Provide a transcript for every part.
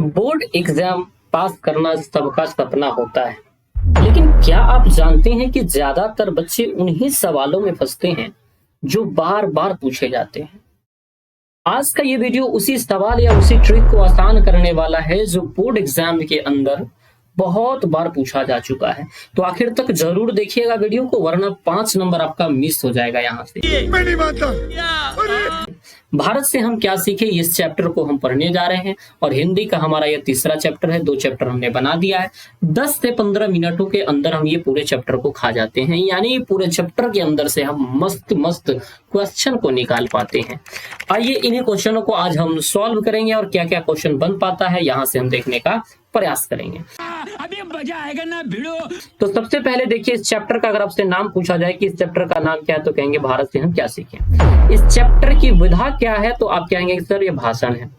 Board exam पास करना सबका सपना होता है, लेकिन क्या आप जानते हैं कि ज्यादातर बच्चे उन्हीं सवालों में फंसते हैं जो बार बार पूछे जाते हैं। आज का ये वीडियो उसी सवाल या उसी ट्रिक को आसान करने वाला है जो बोर्ड एग्जाम के अंदर बहुत बार पूछा जा चुका है। तो आखिर तक जरूर देखिएगा वीडियो को, वरना 5 नंबर आपका मिस हो जाएगा यहाँ से। मैं नहीं मानता। भारत से हम क्या सीखे, इस चैप्टर को हम पढ़ने जा रहे हैं और हिंदी का हमारा यह तीसरा चैप्टर है। 2 चैप्टर हमने बना दिया है। 10 से 15 मिनटों के अंदर हम ये पूरे चैप्टर को खा जाते हैं, यानी पूरे चैप्टर के अंदर से हम मस्त मस्त क्वेश्चन को निकाल पाते हैं। आइए इन्हीं क्वेश्चनों को आज हम सॉल्व करेंगे और क्या क्या क्वेश्चन बन पाता है यहाँ से हम देखने का प्रयास करेंगे। अभी मजा आएगा ना भिड़ो। तो सबसे पहले देखिए, इस चैप्टर का अगर आपसे नाम पूछा जाए कि इस चैप्टर का नाम क्या है, तो कहेंगे भारत से हम क्या सीखें। इस चैप्टर की विधा क्या है, तो आप कहेंगे सर ये भाषण है।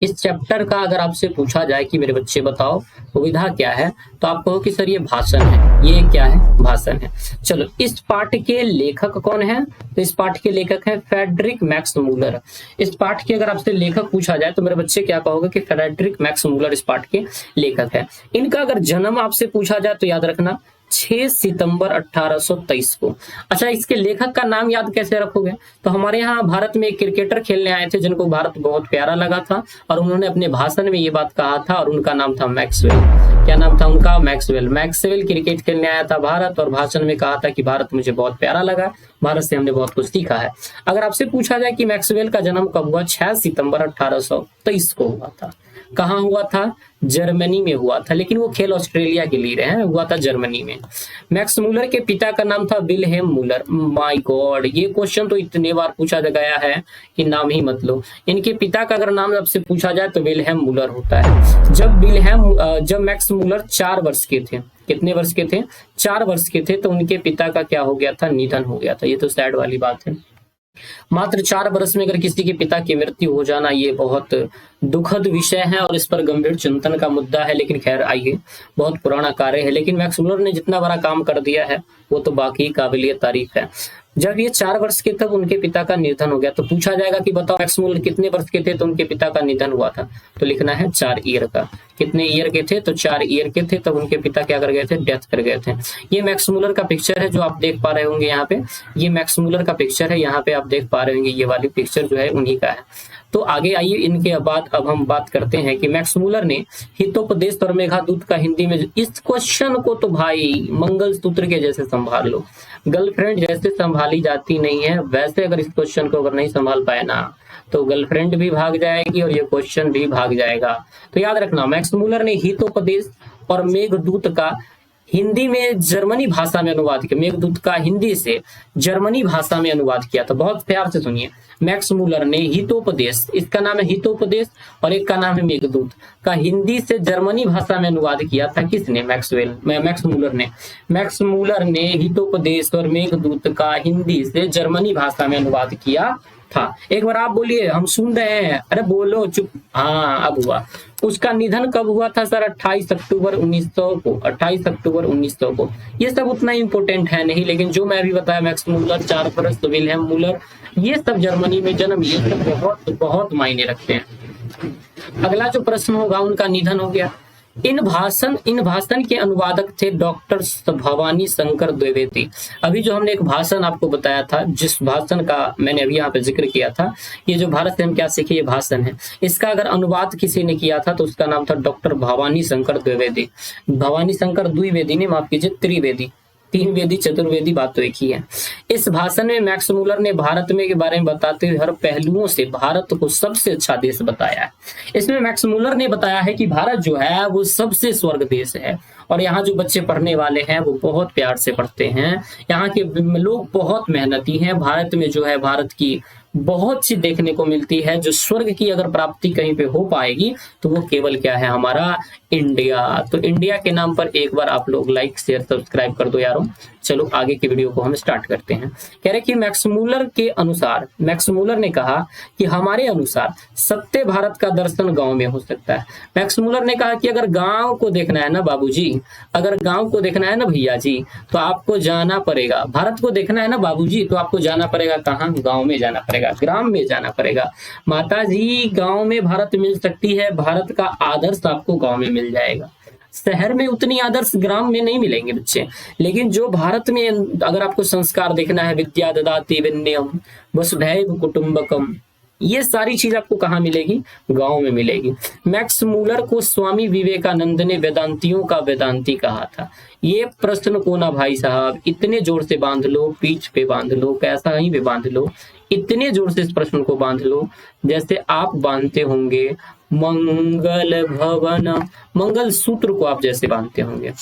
इस चैप्टर का अगर आपसे पूछा जाए कि मेरे बच्चे बताओ विधा क्या है, तो आप कहो कि सर ये भाषण है। ये क्या है? भाषण है। चलो, इस पाठ के लेखक कौन है? तो इस पाठ के लेखक है फ्रेडरिक मैक्स मूलर। इस पाठ के अगर आपसे लेखक पूछा जाए तो मेरे बच्चे क्या कहोगे कि फ्रेडरिक मैक्स मूलर इस पाठ के लेखक है। इनका अगर जन्म आपसे पूछा जाए तो याद रखना 6 सितंबर 1823 को। अच्छा, इसके लेखक का नाम याद कैसे रखोगे? तो हमारे यहाँ भारत में एक क्रिकेटर खेलने आए थे जिनको भारत बहुत प्यारा लगा था और उन्होंने अपने भाषण में ये बात कहा था और उनका नाम था मैक्सवेल। क्या नाम था उनका? मैक्सवेल। मैक्सवेल क्रिकेट खेलने आया था भारत और भाषण में कहा था कि भारत मुझे बहुत प्यारा लगा, भारत से हमने बहुत कुछ सीखा है। अगर आपसे पूछा जाए कि मैक्सवेल का जन्म कब हुआ, 6 सितंबर 1823 को हुआ था। कहाँ हुआ था? जर्मनी में हुआ था, लेकिन वो खेल ऑस्ट्रेलिया के लिए रहे, हुआ था जर्मनी में। मैक्स मूलर के पिता का नाम था विल्हेम मूलर। माय गॉड, ये क्वेश्चन तो इतने बार पूछा गया है कि नाम ही मत लो। इनके पिता का अगर नाम आपसे पूछा जाए तो विल्हेम मूलर होता है। जब मैक्स मूलर 4 वर्ष के थे, कितने वर्ष के थे? 4 वर्ष के थे, तो उनके पिता का क्या हो गया था? निधन हो गया था। ये तो सैड वाली बात है। मात्र 4 वर्ष में अगर किसी के पिता की मृत्यु हो जाना, ये बहुत दुखद विषय है और इस पर गंभीर चिंतन का मुद्दा है। लेकिन खैर आइए, बहुत पुराना कार्य है, लेकिन मैक्स मूलर ने जितना बड़ा काम कर दिया है वो तो बाकी काबिलियत तारीफ है। जब ये 4 वर्ष के तब उनके पिता का निधन हो गया, तो पूछा जाएगा कि बताओ मैक्स मूलर कितने वर्ष के थे तो उनके पिता का निधन हुआ था? तो लिखना है 4 ईयर का। कितने ईयर के थे? तो 4 ईयर के थे, तब उनके पिता क्या कर गए थे? डेथ कर गए थे। ये मैक्स मूलर का पिक्चर है जो आप देख पा रहे होंगे यहाँ पे। ये मैक्स मूलर का पिक्चर है, यहाँ पे आप देख पा रहे होंगे। ये वाली पिक्चर जो है उन्हीं का है। तो आगे आइए, इनके बाद अब हम बात करते हैं कि मैक्स मूलर ने हितोपदेश और मेघदूत का हिंदी में, इस क्वेश्चन को तो भाई मंगलसूत्र के जैसे संभाल लो। गर्लफ्रेंड जैसे संभाली जाती नहीं है, वैसे अगर इस क्वेश्चन को अगर नहीं संभाल पाए ना, तो गर्लफ्रेंड भी भाग जाएगी और ये क्वेश्चन भी भाग जाएगा। तो याद रखना, मैक्स मूलर ने हितोपदेश और मेघदूत का हिंदी में जर्मनी भाषा में अनुवाद किया। मेघदूत का हिंदी से जर्मनी भाषा में अनुवाद किया था। बहुत प्यार से सुनिए, मैक्स मूलर ने हितोपदेश, इसका नाम है हितोपदेश और एक का नाम है मेघदूत, का हिंदी से जर्मनी भाषा में अनुवाद किया था। किसने? मैक्स मूलर ने। मैक्स मूलर ने हितोपदेश और मेघदूत का हिंदी से जर्मनी भाषा में अनुवाद किया था। एक बार आप बोलिए, हम सुन रहे हैं। अरे बोलो, चुप। हाँ, अब हुआ। उसका निधन कब हुआ था सर? 28 अक्टूबर 1900 को। 28 अक्टूबर 1900 को। ये सब उतना इंपॉर्टेंट है नहीं, लेकिन जो मैं अभी बताया, मैक्स मूलर 4 वर्ष, विल्हेम मूलर, ये सब जर्मनी में जन्म, ये सब बहुत बहुत मायने रखते हैं। अगला जो प्रश्न होगा, उनका निधन हो गया। इन भाषण के अनुवादक थे डॉक्टर भवानी शंकर द्विवेदी। अभी जो हमने एक भाषण आपको बताया था, जिस भाषण का मैंने अभी यहाँ पे जिक्र किया था, ये जो भारत से हम क्या सीखे, ये भाषण है। इसका अगर अनुवाद किसी ने किया था तो उसका नाम था डॉक्टर भवानी शंकर द्विवेदी। भवानी शंकर द्विवेदी ने, माफ कीजिए, त्रिवेदी। 3 वेदी चतुर्वेदी, बात तो एक ही है। इस भाषण में मैक्स मूलर ने भारत में के बारे में बताते हुए हर पहलुओं से भारत को सबसे अच्छा देश बताया है। इसमें मैक्स मूलर ने बताया है कि भारत जो है वो सबसे स्वर्ग देश है और यहाँ जो बच्चे पढ़ने वाले हैं वो बहुत प्यार से पढ़ते हैं। यहाँ के लोग बहुत मेहनती हैं। भारत में जो है, भारत की बहुत सी देखने को मिलती है। जो स्वर्ग की अगर प्राप्ति कहीं पे हो पाएगी तो वो केवल क्या है? हमारा इंडिया। तो इंडिया के नाम पर एक बार आप लोग लाइक शेयर सब्सक्राइब कर दो यारों। चलो आगे की वीडियो को हम स्टार्ट करते हैं। कह रहे कि मैक्स मूलर के अनुसार, मैक्स मूलर ने कहा कि हमारे अनुसार सत्य भारत का दर्शन गांव में हो सकता है। मैक्स मूलर ने कहा कि अगर गांव को देखना है ना बाबूजी, अगर गांव को देखना है ना भैया जी, तो आपको जाना पड़ेगा। भारत को देखना है ना बाबूजी, तो आपको जाना पड़ेगा कहाँ? गांव में जाना पड़ेगा। पड़ेगा, ग्राम में जाना पड़ेगा। माता जी गांव में भारत मिल सकती है, भारत का आदर्श आपको गांव में मिल जाएगा। शहर में उतनी आदर्श ग्राम में नहीं मिलेंगे बच्चे, लेकिन जो भारत में अगर आपको संस्कार देखना है, विद्या ददाति विनयम वसुधैव कुटुंबकम, ये सारी चीज आपको कहाँ मिलेगी? गांव में मिलेगी। मैक्स मूलर को स्वामी विवेकानंद ने वेदांतियों का वेदांती कहा था। ये प्रश्न को ना भाई साहब इतने जोर से बांध लो, पीठ पे बांध लो, कैसा ही पे बांध लो, इतने जोर से इस प्रश्न को बांध लो जैसे आप बांधते होंगे मंगल भवन, मंगल सूत्र को आप जैसे बांधते होंगे,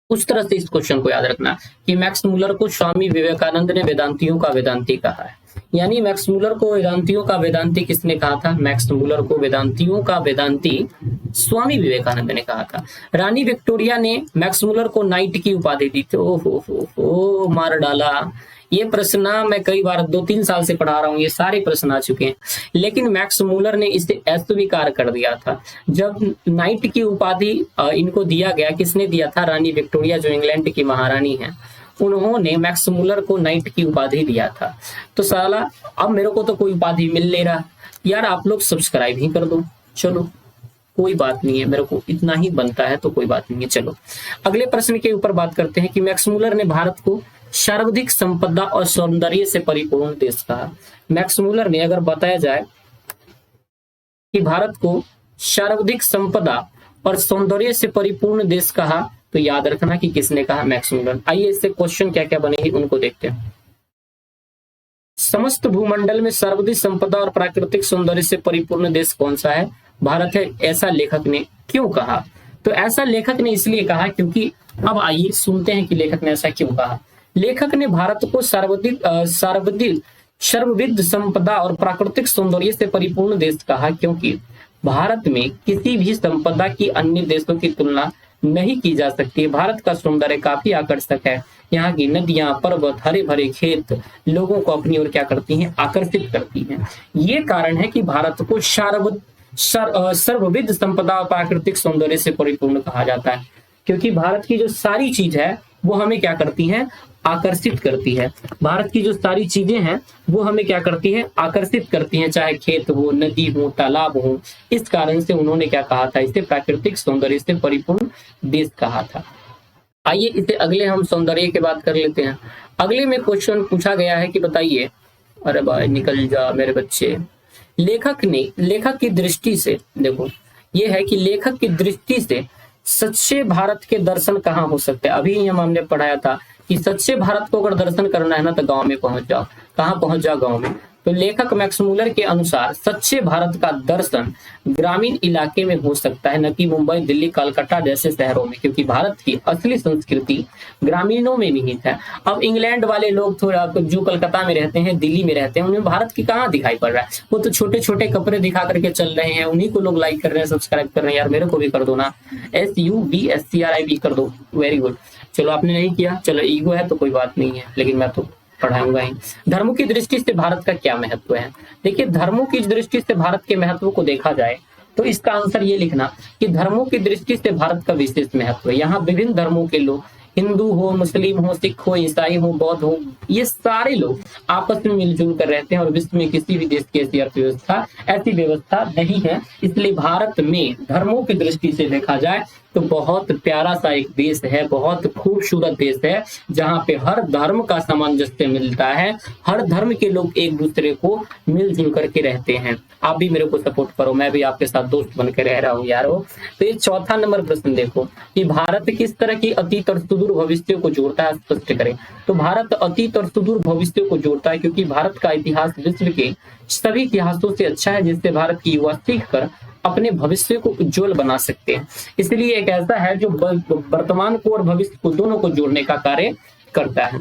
उस तरह से इस क्वेश्चन को याद रखना कि मैक्स मूलर को स्वामी विवेकानंद ने वेदांतियों का वेदांती कहा है। यानी मैक्स मूलर को वेदांतियों का वेदांती किसने कहा था? मैक्स मूलर को वेदांतियों का वेदांती स्वामी विवेकानंद ने कहा था। रानी विक्टोरिया ने मैक्स मूलर को नाइट की उपाधि दी थी। ओ मार डाला। ये प्रश्न मैं कई बार 2-3 साल से पढ़ा रहा हूँ, ये सारे प्रश्न आ चुके हैं, लेकिन मैक्स मूलर ने इसे अस्वीकार कर दिया था। जब नाइट की उपाधि इनको दिया गया, किसने दिया था? रानी विक्टोरिया जो इंग्लैंड की महारानी है, उन्होंने मैक्स मूलर को नाइट की उपाधि दिया था। तो साला अब मेरे को तो कोई उपाधि मिल नहीं रहा यार, आप लोग सब्सक्राइब ही कर दो। चलो कोई बात नहीं है, मेरे को इतना ही बनता है तो कोई बात नहीं है। चलो अगले प्रश्न के ऊपर बात करते हैं कि मैक्स मूलर ने भारत को सर्वाधिक संपदा और सौंदर्य से परिपूर्ण देश कहा। मैक्स मूलर ने अगर बताया जाए कि भारत को सर्वाधिक संपदा और सौंदर्य से परिपूर्ण देश कहा, तो याद रखना कि किसने कहा? Max Muller. आइए इससे क्वेश्चन क्या क्या बनेगी उनको देखते हैं। समस्त भूमंडल में सर्वाधिक संपदा और प्राकृतिक सौंदर्य से परिपूर्ण देश कौन सा है? भारत है, ऐसा लेखक ने क्यों कहा? तो ऐसा लेखक ने इसलिए कहा क्योंकि, अब आइए सुनते हैं कि लेखक ने ऐसा क्यों कहा। लेखक ने भारत को सर्वविध संपदा और प्राकृतिक सौंदर्य से परिपूर्ण देश कहा क्योंकि भारत में किसी भी संपदा की अन्य देशों की तुलना नहीं की जा सकती। भारत का सौंदर्य काफी आकर्षक है। यहाँ की नदियां, पर्वत, हरे भरे खेत लोगों को अपनी ओर क्या करती हैं? आकर्षित करती हैं। ये कारण है कि भारत को सर्वविध संपदा और प्राकृतिक सौंदर्य से परिपूर्ण कहा जाता है, क्योंकि भारत की जो सारी चीज है वो हमें क्या करती हैं? आकर्षित करती है। भारत की जो सारी चीजें हैं वो हमें क्या करती है? आकर्षित करती हैं, चाहे खेत हो, नदी हो, तालाब हो। इस कारण से उन्होंने क्या कहा था? इसे प्राकृतिक सौंदर्य से परिपूर्ण देश कहा था। आइए इसे अगले हम सौंदर्य की बात कर लेते हैं। अगले में क्वेश्चन पूछा गया है कि बताइए, अरे भाई निकल जा मेरे बच्चे। लेखक की दृष्टि से देखो, ये है कि लेखक की दृष्टि से सच्चे भारत के दर्शन कहाँ हो सकते हैं? अभी हमने पढ़ाया था कि सच्चे भारत को अगर दर्शन करना है ना तो गांव में पहुंच जाओ। कहाँ पहुंच जाओ? गांव में। तो लेखक मैक्स मूलर के अनुसार सच्चे भारत का दर्शन ग्रामीण इलाके में हो सकता है, न कि मुंबई, दिल्ली, कलकत्ता जैसे शहरों में, क्योंकि भारत की असली संस्कृति ग्रामीणों में निहित है। अब इंग्लैंड वाले लोग थोड़ा जो कलकत्ता में रहते हैं, दिल्ली में रहते हैं, उन्हें भारत की कहाँ दिखाई पड़ रहा है? वो तो छोटे छोटे कपड़े दिखा करके चल रहे हैं, उन्हीं को लोग लाइक कर रहे हैं, सब्सक्राइब कर रहे हैं। यार मेरे को भी कर दो ना, SUBSCRIB कर दो। Very good. चलो आपने नहीं किया, चलो ईगो है तो कोई बात नहीं है, लेकिन मैं तो पढ़ाऊंगा ही। धर्मों की दृष्टि से भारत का क्या महत्व है? देखिए, धर्मों की दृष्टि से भारत के महत्व को देखा जाए तो इसका आंसर ये लिखना कि धर्मों की दृष्टि से भारत का विशेष महत्व है। यहाँ विभिन्न धर्मों के लोग, हिंदू हो, मुस्लिम हो, सिख हो, ईसाई हो, बौद्ध हो, ये सारे लोग आपस में मिलजुल कर रहते हैं और विश्व में किसी भी देश की ऐसी व्यवस्था नहीं है। इसलिए भारत में धर्मों की दृष्टि से देखा जाए तो बहुत प्यारा सा एक देश है, बहुत खूबसूरत देश है, जहाँ पे हर धर्म का सामंजस्य मिलता है, हर धर्म के लोग एक दूसरे को मिलजुल करके रहते हैं। आप भी मेरे को सपोर्ट करो, मैं भी आपके साथ दोस्त बन के रह रहा हूँ यारो। तो ये 4था नंबर प्रश्न देखो कि भारत किस तरह की अतीत और सुदूर भविष्य को जोड़ता है, स्पष्ट करें। तो भारत अतीत और सुदूर भविष्य को जोड़ता है क्योंकि भारत का इतिहास विश्व के सभी इतिहासों से अच्छा है, जिससे भारत की युवा सीख कर अपने भविष्य को उज्जवल बना सकते हैं। इसलिए एक ऐसा है जो वर्तमान को और भविष्य को दोनों को जोड़ने का कार्य करता है।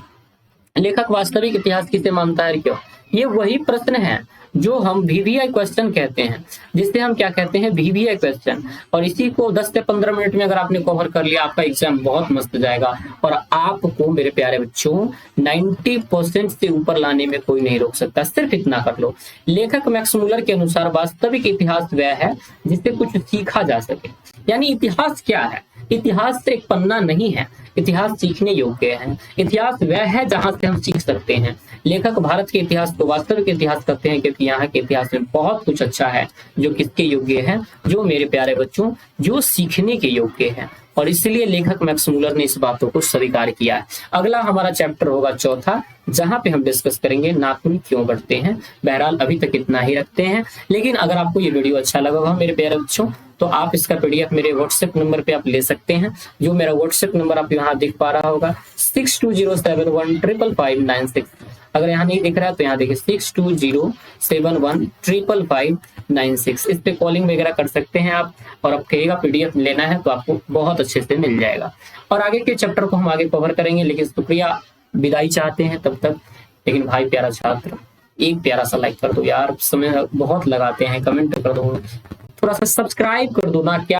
लेखक वास्तविक इतिहास किसे मानता है? क्यों? ये वही प्रश्न है जो हम VVI क्वेश्चन कहते हैं, जिससे हम क्या कहते हैं? VVI question. और इसी को 10 से 15 मिनट में अगर आपने कवर कर लिया, आपका एग्जाम बहुत मस्त जाएगा और आपको मेरे प्यारे बच्चों 90% से ऊपर लाने में कोई नहीं रोक सकता। सिर्फ इतना कर लो। लेखक मैक्स मूलर के अनुसार वास्तविक इतिहास वह है जिससे कुछ सीखा जा सके। यानी इतिहास क्या है? इतिहास तो एक पन्ना नहीं है, इतिहास सीखने योग्य है। इतिहास वह है जहां से हम सीख सकते हैं। लेखक भारत के इतिहास को वास्तविक इतिहास कहते हैं, क्योंकि यहाँ के इतिहास में बहुत कुछ अच्छा है जो किसके योग्य है, जो मेरे प्यारे बच्चों, जो सीखने के योग्य है। और इसलिए लेखक मैक्स मुलर ने इस बातों को स्वीकार किया है। अगला हमारा चैप्टर होगा चौथा, जहां पे हम डिस्कस करेंगे नाखून क्यों बढ़ते हैं। बहरहाल अभी तक इतना ही रखते हैं, लेकिन अगर आपको ये वीडियो अच्छा लगा होगा मेरे प्यारे बच्चों, तो आप इसका पीडीएफ मेरे व्हाट्सएप नंबर पे आप ले सकते हैं। जो मेरा व्हाट्सएप नंबर आप यहाँ दिख पा रहा होगा 6207155596। अगर यहाँ नहीं दिख रहा है तो यहाँ देखिए 6207155596। इस पे कॉलिंग वगैरह कर सकते हैं आप, और आप कहिएगा पीडीएफ लेना है तो आपको बहुत अच्छे से मिल जाएगा। और आगे के चैप्टर को हम आगे कवर करेंगे, लेकिन शुक्रिया, विदाई चाहते हैं तब तक। लेकिन भाई प्यारा छात्र, एक प्यारा सा लाइक कर दो यार, समय बहुत लगाते हैं, कमेंट कर दो, थोड़ा सा सब्सक्राइब कर दो ना, क्या